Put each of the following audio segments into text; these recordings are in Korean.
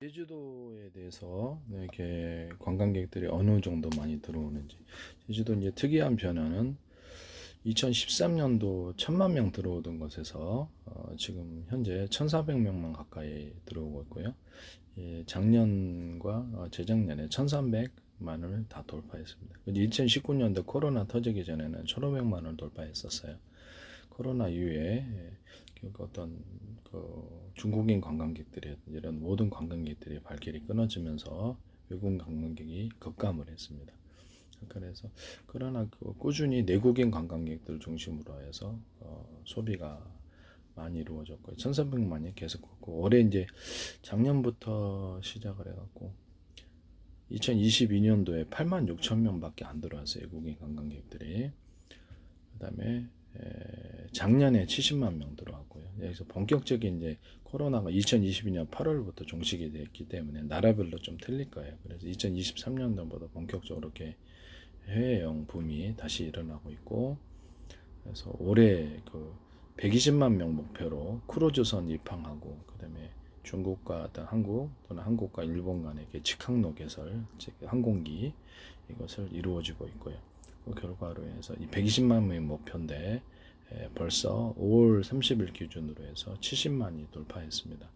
제주도에 대해서 이렇게 관광객들이 어느 정도 많이 들어오는지. 제주도 이제 특이한 변화는 2013년도 1000만 명 들어오던 것에서 지금 현재 1400명만 가까이 들어오고 있고요. 예, 작년과 재작년에 1300만을 다 돌파했습니다. 2019년도 코로나 터지기 전에는 1500만을 돌파했었어요. 코로나 이후에 어떤 중국인 관광객들의 이런 모든 관광객들의 발길이 끊어지면서 외국 관광객이 급감을 했습니다. 그래서 그러나 꾸준히 내국인 관광객들 중심으로 해서 소비가 많이 이루어졌고 1,300만이 계속 걷고 올해 이제 작년부터 시작을 해갖고 2022년도에 8만 6천 명밖에 안 들어왔어요. 외국인 관광객들이. 그다음에 작년에 70만 명 들어왔고요. 여기서 본격적인 이제 코로나가 2022년 8월부터 종식이 됐기 때문에 나라별로 좀 틀릴 거예요. 그래서 2023년도보다 본격적으로 이렇게 해외여행 붐이 다시 일어나고 있고, 그래서 올해 120만 명 목표로 크루즈선 입항하고, 그다음에 중국과 어떤 한국 또는 한국과 일본 간의 직항로 개설, 즉 항공기 이것을 이루어지고 있고요. 그 결과로 해서 이 120만 명의 목표인데 벌써 5월 30일 기준으로 해서 70만이 돌파했습니다.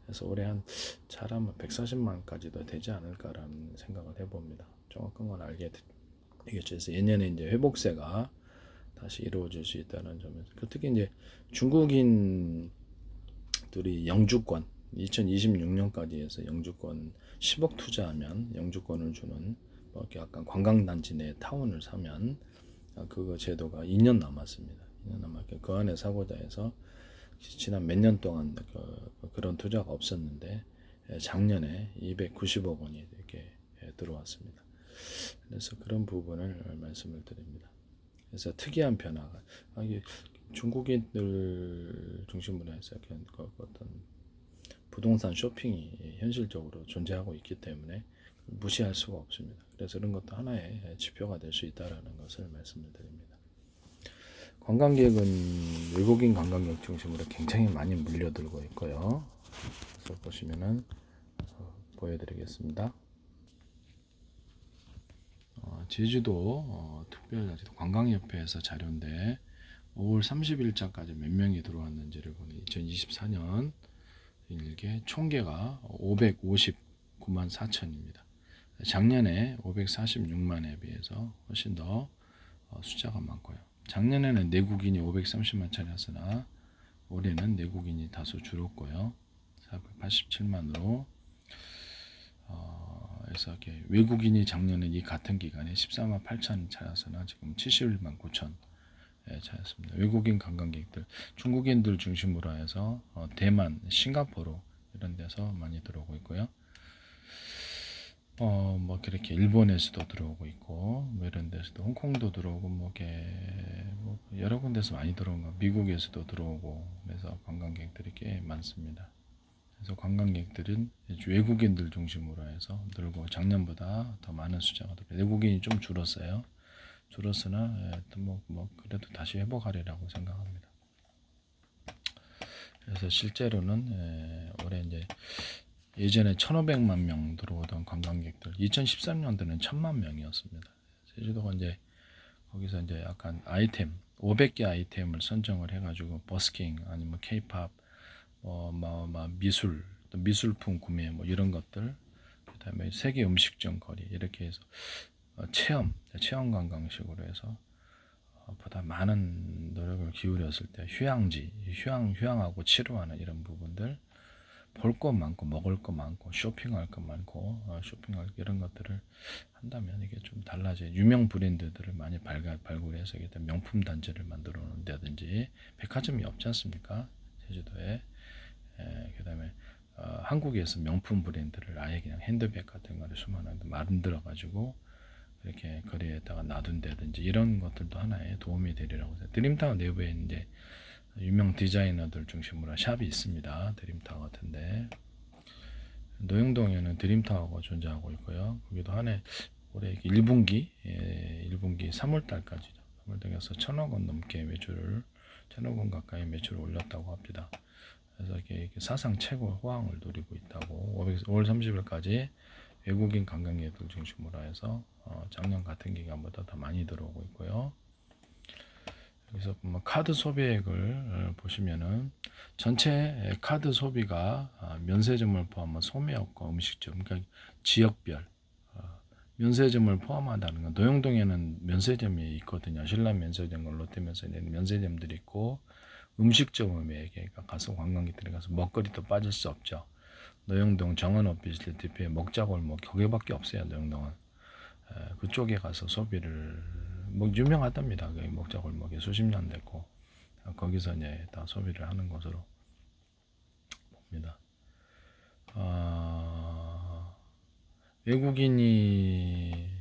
그래서 올해 한 잘하면 140만까지도 되지 않을까라는 생각을 해봅니다. 정확한 건 알겠죠. 그래서 예년에 이제 회복세가 다시 이루어질 수 있다는 점에서 특히 이제 중국인들이 영주권 2026년까지 해서 영주권 10억 투자하면 영주권을 주는 이렇게 약간 관광단지 내 타운을 사면 그거 제도가 2년 남았습니다. 2년 남았고 그 안에 사고자 해서 지난 몇 년 동안 그런 투자가 없었는데 작년에 290억 원이 이렇게 들어왔습니다. 그래서 그런 부분을 말씀을 드립니다. 그래서 특이한 변화가 중국인들 중심으로 해서 어떤 부동산 쇼핑이 현실적으로 존재하고 있기 때문에 무시할 수가 없습니다. 그래서 이런 것도 하나의 지표가 될 수 있다는 것을 말씀을 드립니다. 관광객은 외국인 관광객 중심으로 굉장히 많이 물려들고 있고요. 그래서 보시면은 보여드리겠습니다. 제주도 특별자치도 관광협회에서 자료인데 5월 30일자까지 몇 명이 들어왔는지를 보니 2024년 일개 총계가 559만 4천입니다. 작년에 546만에 비해서 훨씬 더 숫자가 많고요. 작년에는 내국인이 530만 차례였으나 올해는 내국인이 다소 줄었고요. 487만으로 그래서 이렇게 외국인이 작년에 이 같은 기간에 14만 8천 차였으나 지금 71만 9천 차였습니다. 외국인 관광객들, 중국인들 중심으로 해서 대만, 싱가포르 이런 데서 많이 들어오고 있고요. 뭐 그렇게 일본에서도 들어오고 있고 뭐 이런 데서도 홍콩도 들어오고 뭐 여러 군데서 많이 들어온 거, 미국에서도 들어오고 그래서 관광객들이 꽤 많습니다. 그래서 관광객들은 외국인들 중심으로 해서 늘고 작년보다 더 많은 숫자가 들어요. 외국인이 좀 줄었어요. 줄었으나 뭐 그래도 다시 회복하리라고 생각합니다. 그래서 실제로는 올해 이제 예전에 1,500만 명 들어오던 관광객들 2013년도는 1,000만 명이었습니다. 제주도가 이제 거기서 이제 약간 아이템 500개 아이템을 선정을 해가지고 버스킹 아니면 K-팝 미술 또 미술품 구매 뭐 이런 것들 그다음에 세계 음식점 거리 이렇게 해서 체험 관광식으로 해서 보다 많은 노력을 기울였을 때 휴양하고 치료하는 이런 부분들 볼 것 많고 먹을 것 많고 쇼핑할 것 많고 쇼핑할 이런 것들을 한다면 이게 좀 달라져 유명 브랜드들을 많이 발굴해서 명품 단지를 만들어 놓는다든지 백화점이 없지 않습니까? 제주도에 그다음에 한국에서 명품 브랜드를 아예 그냥 핸드백 같은 거를 수많은 만들어 가지고 이렇게 거리에다가 놔둔다든지 이런 것들도 하나의 도움이 되리라고 생각해요. 드림타워 내부에 이제 유명 디자이너들 중심으로 샵이 있습니다. 드림타워 같은데 노영동에는 드림타워가 존재하고 있고요. 거기도 한 해 올해 1분기 3월달까지죠. 3월달에서 1,000억 원 넘게 매출을 1,000억 원 가까이 매출을 올렸다고 합니다. 그래서 이렇게 사상 최고 호황을 누리고 있다고. 5월 30일까지 외국인 관광객들 중심으로 해서 작년 같은 기간보다 더 많이 들어오고 있고요. 여기서 카드 소비액을 보시면은 전체 카드 소비가 면세점을 포함한 소매업과 음식점, 그러니까 지역별 면세점을 포함한다는 건, 노영동에는 면세점이 있거든요. 신라 면세점, 롯데 면세점, 면세점들이 있고, 음식점에 그러니까 가서 관광객들이 가서 먹거리도 빠질 수 없죠. 노영동 정원 오피스텔 뒤에 먹자골목 거기밖에 없어요. 노영동은 그쪽에 가서 소비를 뭐 유명하답니다. 그 먹자골목에 수십 년 됐고 거기서 이제 다 소비를 하는 것으로 봅니다. 외국인이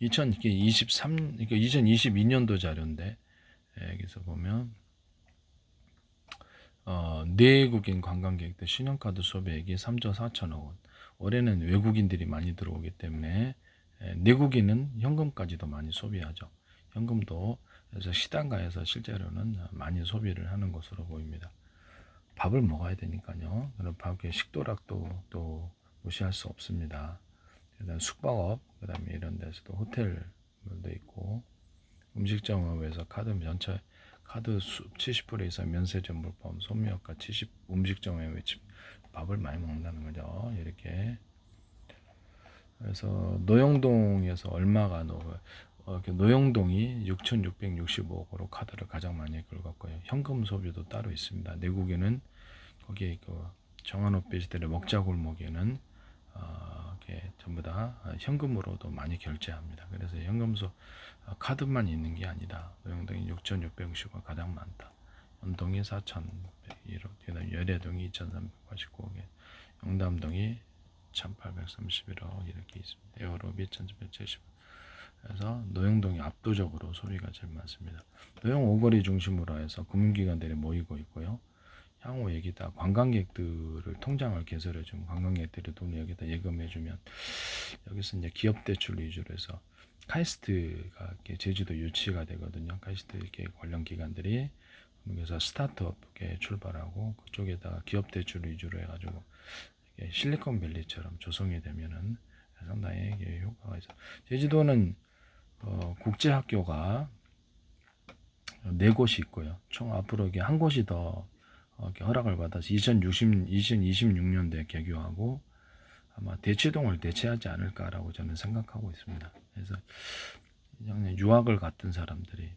2022년도 자료인데 여기서 보면 내국인 관광객들 신용카드 소비액이 3조 4천억 원. 올해는 외국인들이 많이 들어오기 때문에 내국인은 현금까지도 많이 소비하죠. 현금도 그래서 시장가에서 실제로는 많이 소비를 하는 것으로 보입니다. 밥을 먹어야 되니까요. 그럼 밥에 식도락도 또 무시할 수 없습니다. 그다음 숙박업, 그다음에 이런 데서도 호텔도 있고 음식점업에서 카드 전체 카드 70% 이상 면세점 물품 소비효과 70 음식점에 밥을 많이 먹는다는 거죠. 이렇게 그래서 노영동에서 얼마가 노영동이 6,665억으로 카드를 가장 많이 긁었고요. 현금 소비도 따로 있습니다. 내국에는 거기에 그 정한오피스텔의 먹자골목에는 전부 다 현금으로도 많이 결제합니다. 그래서 현금소 카드만 있는 게 아니다. 노영동이 6,660원 가장 많다. 연동이 4,101억, 그다음 열애동이 2,389억, 영담동이 1,831억 이렇게 있습니다. 에어로비 1,770억. 그래서 노영동이 압도적으로 소비가 제일 많습니다. 노영 오거리 중심으로 해서 금융기관들이 모이고 있고요. 향후 여기다 관광객들을 통장을 개설해주면 관광객들의 돈을 여기다 예금해주면 여기서 이제 기업 대출 위주로 해서 카이스트가 제주도 유치가 되거든요. 카이스트 이렇게 관련 기관들이 그래서 스타트업에 출발하고 그쪽에다가 기업 대출 위주로 해가지고 실리콘밸리처럼 조성이 되면은 상당히 효과가 있어. 제주도는 국제학교가 4곳이 있고요. 총 앞으로 이게 한 곳이 더 허락을 받아서 2026년도에 개교하고 아마 대치동을 대체하지 않을까라고 저는 생각하고 있습니다. 그래서 유학을 갔던 사람들이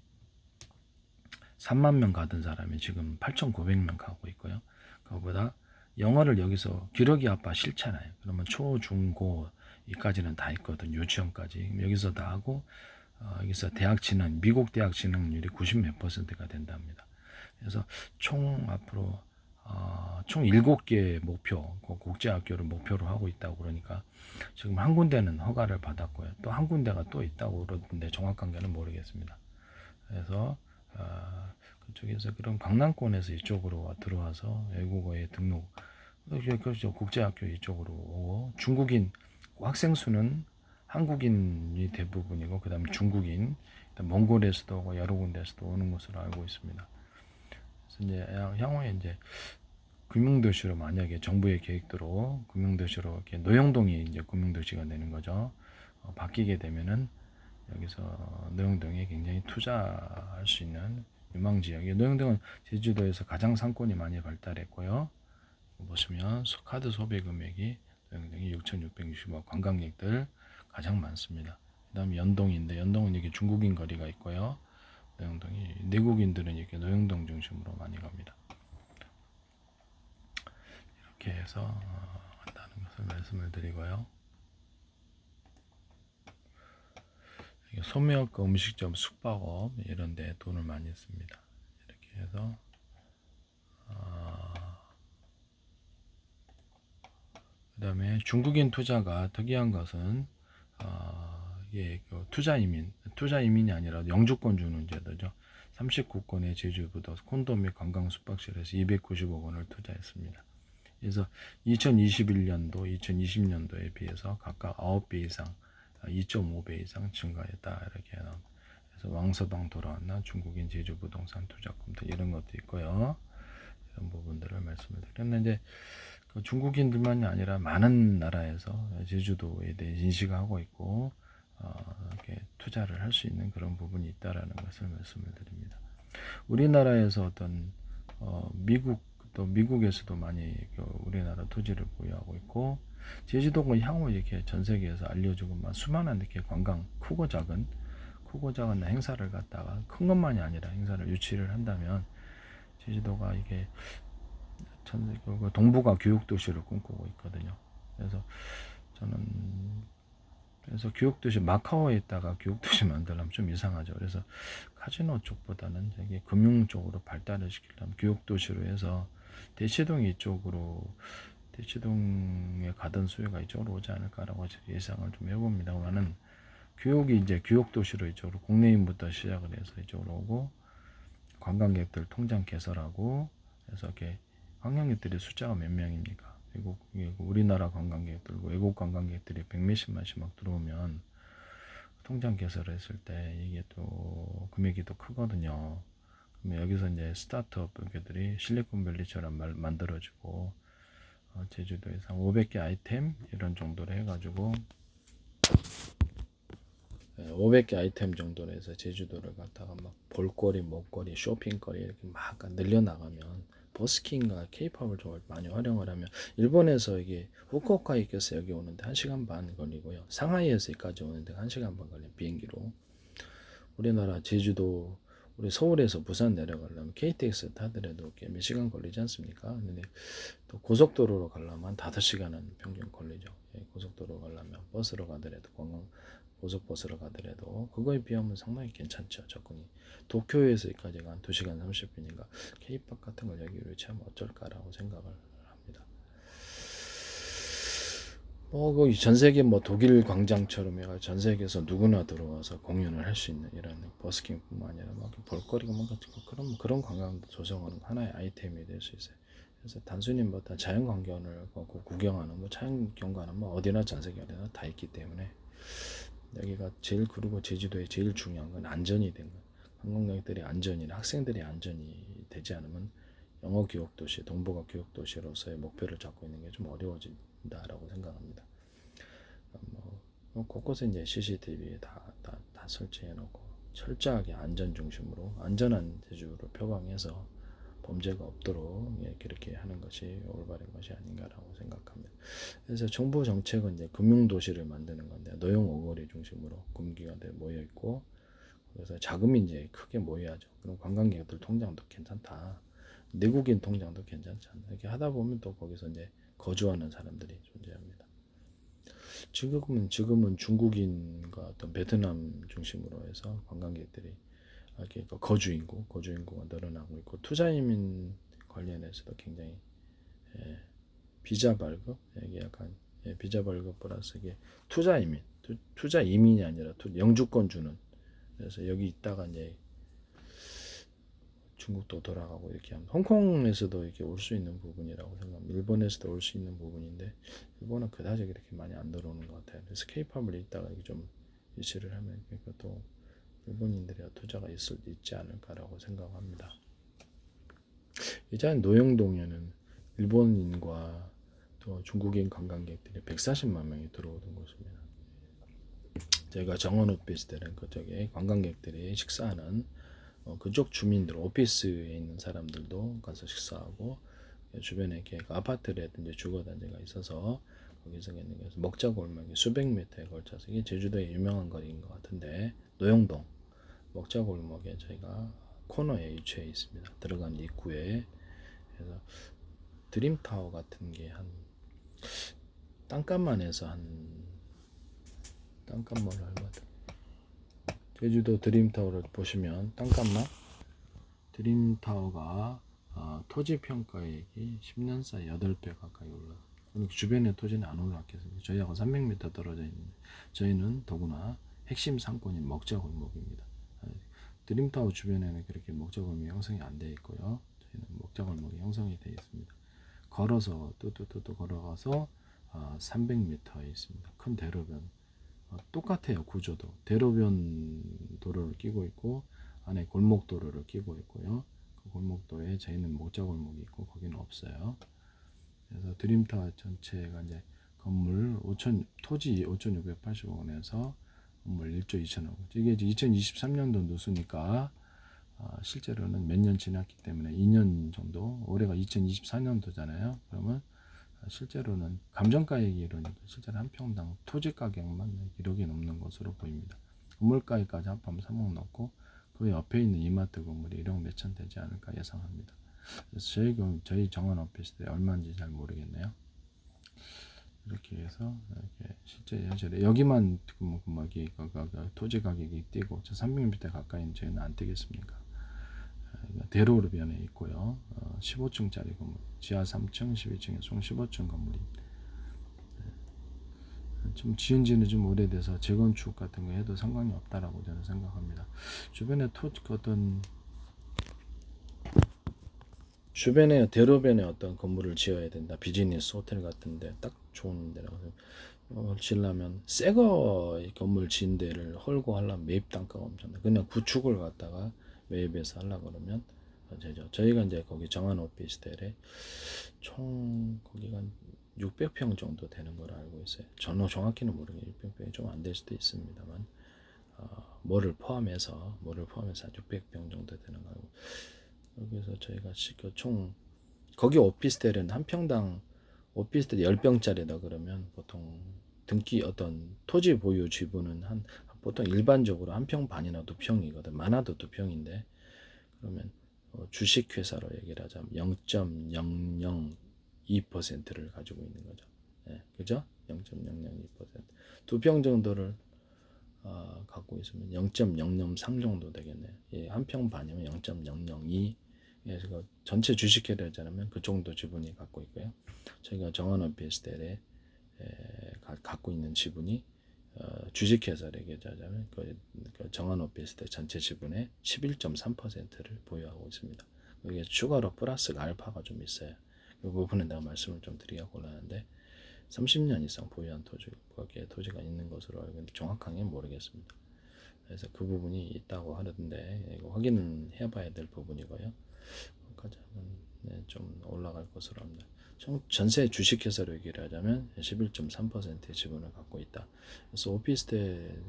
3만 명 가던 사람이 지금 8,900명 가고 있고요. 그거보다 영어를 여기서 기러기 아빠 싫잖아요. 그러면 초, 중, 고 이까지는 다 있거든. 유치원까지 여기서 다 하고 여기서 대학 진학, 미국 대학 진학률이 90몇 %가 된답니다. 그래서 총 앞으로 총 7개 목표, 국제학교를 목표로 하고 있다고 그러니까 지금 한 군데는 허가를 받았고요. 또 한 군데가 또 있다고 그러는데 정확한 게는 모르겠습니다. 그래서 그쪽에서 그런 강남권에서 이쪽으로 들어와서 외국어에 등록, 그렇죠. 국제학교 이쪽으로 오고 중국인 학생 수는 한국인이 대부분이고 그다음에 중국인, 그다음 몽골에서도 오고 여러 군데에서도 오는 것으로 알고 있습니다. 그래서 이제 향후에 이제 금융도시로 만약에 정부의 계획대로 금융도시로 이렇게 노영동이 이제 금융도시가 되는 거죠. 바뀌게 되면은 여기서 노영동에 굉장히 투자할 수 있는 유망 지역이에요. 노영동은 제주도에서 가장 상권이 많이 발달했고요. 보시면 카드 소비 금액이 노영동이 6,660억, 관광객들 가장 많습니다. 그다음에 연동인데 연동은 이게 중국인 거리가 있고요. 노영동이 내국인들은 이렇게 노영동 중심으로 많이 갑니다. 이렇게 해서 한다는 것을 말씀을 드리고요. 소매업과 음식점, 숙박업 이런 데 돈을 많이 씁니다. 이렇게 해서 그 다음에 중국인 투자가 특이한 것은 투자 이민이 아니라 영주권 주는 제도죠. 39건의 제주부도 콘도 및 관광 숙박시설에서 290억 원을 투자했습니다. 그래서 2021년도, 2020년도에 비해서 각각 9배 이상, 2.5배 이상 증가했다 이렇게 나옵니다. 그래서 왕서방 돌아왔나, 중국인 제주 부동산 투자금도 이런 것도 있고요. 이런 부분들을 말씀을 드렸는데, 이제 그 중국인들만이 아니라 많은 나라에서 제주도에 대해 인식하고 있고, 이렇게 투자를 할 수 있는 그런 부분이 있다라는 것을 말씀을 드립니다. 우리나라에서 어떤 미국에서도 많이 우리나라 토지를 보유하고 있고, 제주도가 향후 이렇게 전 세계에서 알려주고 수많은 이렇게 관광 크고 작은 행사를 갖다가 큰 것만이 아니라 행사를 유치를 한다면 제주도가 이게 동북아 교육 도시를 꿈꾸고 있거든요. 그래서 교육도시 마카오에 있다가 교육도시 만들려면 좀 이상하죠. 그래서 카지노 쪽보다는 이게 금융 쪽으로 발달을 시키려면 교육도시로 해서 대치동에 가던 수요가 이쪽으로 오지 않을까라고 예상을 좀 해봅니다만은, 교육이 이제 교육도시로 이쪽으로 국내인부터 시작을 해서 이쪽으로 오고, 관광객들 통장 개설하고, 그래서 이렇게 관광객들의 숫자가 몇 명입니까? 우리나라 관광객들, 외국 관광객들이 100몇십만씩 막 들어오면 통장 개설을 했을 때 이게 또 금액이 또 크거든요. 그러면 여기서 이제 스타트업 들이 실리콘밸리처럼 만들어지고, 제주도에서 500개 아이템 이런 정도로 해가지고 500개 아이템 정도로 해서 제주도를 갖다가 막 볼거리, 먹거리, 쇼핑거리 이렇게 막 늘려나가면, 버스킹과 케이팝을 좀 많이 활용을 하면, 일본에서 이게 후쿠오카에 있어서 여기 오는데 1시간 반 걸리고요. 상하이에서 여기까지 오는데 1시간 반 걸린 비행기로. 우리나라 제주도, 우리 서울에서 부산 내려가려면 KTX 타더라도 몇 시간 걸리지 않습니까? 근데 또 고속도로로 가려면 5시간은 평균 걸리죠. 고속도로 가려면 버스로 가더라도, 고속버스로 가더라도 그거에 비하면 상당히 괜찮죠. 접근이. 도쿄에서 여기까지가 한 2시간 30분인가. K-팝 같은 걸 여기로 유치하면 어쩔까라고 생각을 합니다. 전 세계 독일 광장처럼 해가 전 세계에서 누구나 들어와서 공연을 할 수 있는 이런 버스킹뿐만 아니라 볼거리가 그런 관광도 조성하는 하나의 아이템이 될 수 있어요. 그래서 단순히 자연 광경을 구경하는 자연 경관은 어디나 전 세계 어디나 다 있기 때문에, 여기가 그리고 제주도에 제일 중요한 건 안전이 된 거예요. 관광객들의 안전이나 학생들의 안전이 되지 않으면 영어 교육도시, 동북아 교육도시로서의 목표를 잡고 있는 게 좀 어려워진다라고 생각합니다. 곳곳에 이제 CCTV 다 설치해놓고 철저하게 안전 중심으로, 안전한 제주를 표방해서 범죄가 없도록 그렇게 하는 것이 올바른 것이 아닌가라고 생각합니다. 그래서 정부 정책은 이제 금융도시를 만드는 건데, 노용 오거리 중심으로 금기관들 모여 있고, 그래서 자금이 이제 크게 모여야죠. 그럼 관광객들 통장도 괜찮다, 내국인 통장도 괜찮지 않나, 이렇게 하다 보면 또 거기서 이제 거주하는 사람들이 존재합니다. 지금은 중국인과 어떤 베트남 중심으로 해서 관광객들이 이렇게 거주인구가 늘어나고 있고, 투자이민 관련해서도 굉장히 비자 발급, 이게 약간 비자 발급 플러스 이게 투자 이민이 아니라 영주권 주는. 그래서 여기 있다가 이제 중국도 돌아가고 이렇게 하면, 홍콩에서도 이렇게 올 수 있는 부분이라고 생각합니다. 일본에서도 올 수 있는 부분인데, 일본은 그다지 그렇게 많이 안 들어오는 것 같아요. 그래서 K-팝을 있다가 좀 유치를 하면 또 일본인들의 투자가 있지 않을까라고 생각합니다. 이제 노영동에는 일본인과 또 중국인 관광객들이 140만 명이 들어오던 곳입니다. 저희가 정원 오피스텔은 그쪽에 관광객들이 식사하는, 그쪽 주민들, 오피스에 있는 사람들도 가서 식사하고, 주변에 이렇게 아파트라든지 주거단지가 있어서 거기서 먹자골목이 수백 미터에 걸쳐서, 이게 제주도의 유명한 거리인 것 같은데, 노영동 먹자골목에 저희가 코너에 위치해 있습니다. 들어간 입구에. 그래서 드림타워 같은 게 땅값만 해서 땅값만 얼마, 제주도 드림타워를 보시면 땅값만, 드림타워가 토지 평가액이 10년 사이 8배 가까이 올라. 주변의 토지는 안 올랐겠습니다. 저희하고 300m 떨어져 있는데, 저희는 더구나 핵심 상권인 먹자골목입니다. 드림타워 주변에는 그렇게 먹자골목이 형성이 안 되어 있고요. 저희는 먹자골목이 형성이 되어 있습니다. 걸어서 또 걸어가서 300m에 있습니다. 큰 대로변 똑같아요. 구조도. 대로변 도로를 끼고 있고 안에 골목 도로를 끼고 있고요. 그 골목도에 저희는 목자 골목이 있고 거기는 없어요. 그래서 드림타워 전체가 이제 건물 5천 토지 5,680억 원에서 건물 1조 2천억. 이게 이제 2023년도 누수니까 실제로는 몇 년 지났기 때문에 2년 정도, 올해가 2024년도잖아요. 그러면 실제로는 감정가액이 이러니까 실제로 한 평당 토지 가격만 1억이 넘는 것으로 보입니다. 건물가액까지 합하면 3억 넘고 그 옆에 있는 이마트 건물이 1억 몇천 되지 않을까 예상합니다. 그래서 저희 정원 오피스텔이 얼마인지 잘 모르겠네요. 이렇게 해서 이렇게 실제 현실에 여기만 토지 가격이 뛰고 300m 가까이는 저희는 안 뛰겠습니까? 대로변에 있고요. 15층짜리 건물, 지하 3층, 12층에 총 15층 건물이 좀 지은 지는 좀 오래돼서 재건축 같은 거 해도 상관이 없다라고 저는 생각합니다. 주변에 대로변에 어떤 건물을 지어야 된다. 비즈니스 호텔 같은데 딱 좋은 데라고 지으려면 새거 건물 지은 데를 헐고 하려면 매입 단가가 엄청나. 그냥 구축을 갖다가 매입해서 하려고 그러면 되죠. 저희가 이제 거기 정한 오피스텔에 총 거기가 600평 정도 되는 걸 알고 있어요. 저는 정확히는 모르겠어요. 600평이 좀 안 될 수도 있습니다만 뭐를 포함해서 600평 정도 되는 거 알고. 여기서 저희가 총 거기 오피스텔은 한 평당 오피스텔 10평짜리다 그러면 보통 등기 어떤 토지 보유 지분은 보통 일반적으로 한 평 반이나 2평이거든. 많아도 2평인데 그러면 주식회사로 얘기를 하자면 0.002%를 가지고 있는 거죠. 예, 그죠? 0.002%. 2평 정도를 갖고 있으면 0.003 정도 되겠네요. 예, 한 평 반이면 0.002. 그래서 전체 주식회사를 하자면 그 정도 지분이 갖고 있고요. 저희가 정원 오피스텔에 갖고 있는 지분이 주식회사를 얘기하자면 그 정한 오피스텔 전체 지분의 11.3%를 보유하고 있습니다. 여기에 추가로 플러스가 알파가 좀 있어요. 이 부분은 내가 말씀을 좀 드리려고 곤란한데 30년 이상 보유한 거기에 토지가 있는 것으로 알고 있는데 정확하게는 모르겠습니다. 그래서 그 부분이 있다고 하는데 이거 확인해 봐야 될 부분이고요. 좀 올라갈 것으로 합니다. 전세 주식회사로 얘기를 하자면 11.3%의 지분을 갖고 있다. 그래서 오피스텔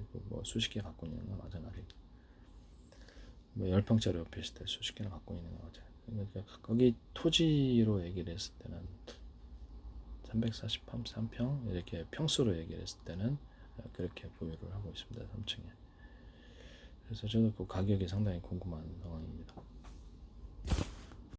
수십 개 갖고 있는 건 마찬가지입니다. 10평짜리 오피스텔 수십 개를 갖고 있는 거 맞아요. 그러니까 거기 토지로 얘기를 했을 때는 343평 이렇게 평수로 얘기를 했을 때는 그렇게 보유를 하고 있습니다. 3층에. 그래서 저도 그 가격이 상당히 궁금한 상황입니다.